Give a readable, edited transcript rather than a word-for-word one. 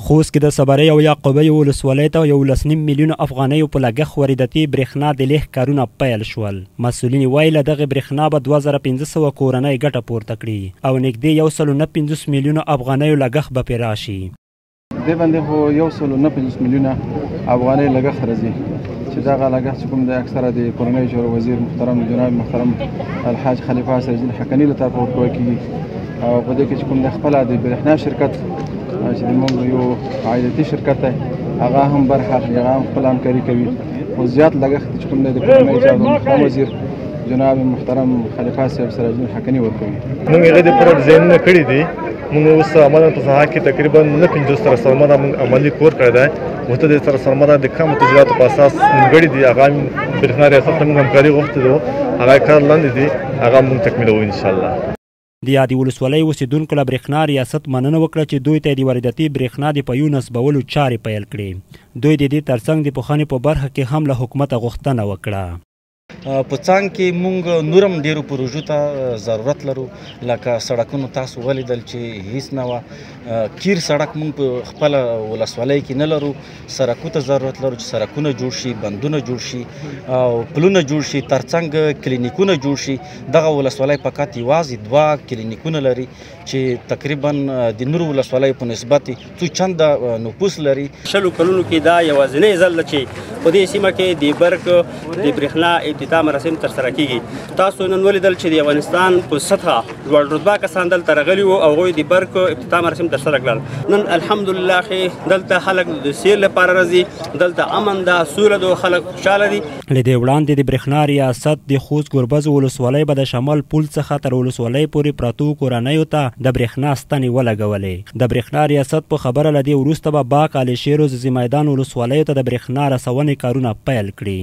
خوست کې د صبرۍ او یعقوبۍ ولسوالۍ ته 11.5 میلیونه افغانیو په لګښت وارداتي برېښنا د لیږد کارونه پیل شول. مسؤلین وایي له دغې برېښنا به 2500 کورنۍ ګټه پورته کړي او نږدې 150 میلیونه افغانیو لګښت به پرې راشي. دې باندې خو 150 میلیونه افغانۍ لګښت راځي چې دغه لګښت چې کوم دی اکثره د کورنۍ چارو وزیر محترم جناب محترم الحاج خلیفه سراج الدین حقانی له طرفه ورکول کېږي او په دې کې چې کوم دی خپله د برېښنا شرکت چې زموږ یو عایداتي شرکت دی هغه هم برخه اخلي، هغه هم خپله همکاري کوي. خو زیات لګښت چې کوم دی د کورنۍ چارو محترم وزیر جناب محترم خلیفه صاحب سراج الدین حقانی ورکوي. موږ هغه د پوره ډیزاینونه کړي دي. موږ اوس عملاً په ساحه کې تقریبا 59 سره سرمایه موږ عملي کور کړی دی. ورته د سره سرمایه د کمو تجهیزاتو په اساس نیمګړي دي. هغه برېښنا ریاست ته موږ همکاري غوښتې ده، هغه کار لاندې دي، هغه موږ تکمیلوو انشاءالله. د یادې ولسوالۍ اوسېدونکو له برېښنا ریاست مننه وکړه چې دوی ته د وارداتي برېښنا د پیو نصبولو چارې پیل کړې. دوی د دې ترڅنګ د پوښښنې په برخه کې هم له حکومته غوښتنه وکړه. په څانګ کې مونږ نورم ډیرو پروژو ته ضرورت لرو، لکه سړکونو تاسو ولیدل چې هیڅ نه وه. کیر سړک مونږ په خپله ولسوالۍ کې نه لرو. سړکو ته ضرورت لرو چې سړکونه جوړ شي، بندونه جوړ شي او پلونه جوړ شي، ترڅنګ کلینیکونه جوړ شي. دغه ولسوالۍ فقط یوازې 2 کلینیکونه لري چې تقریبا د نورو ولسوالیو په نسبت څو چنده نفوس لري. شلو کلونو کې دا یوازینی ځل ده چې په دې سیمه کې د برق د برېښنا افتتاح مراسم ترسره کیږي. تاسو نن ولیدل چې د افغانستان په سطحه لوړ رتبه کسان دلته راغلي وو او هغوی د برق افتتاح مراسم ترسره کړل. نن الحمدلله دلته خلک د سیر لپاره راځي، دلته امن ده، سوله ده، خلک خوشحاله دي. له دې وړاندې د برېښنا ریاست د خوست ګربز ولسوالۍ به د شمال پول څخه تر ولسوالۍ پورې پرتو کورنیو ته د برېښنا ستنې ولګولې. د برېښنا ریاست په خبره له دې وروسته به باک علي شیر او زیمیدان ولسوالیو ته د برېښنا رسونې کارونه پیل کړي.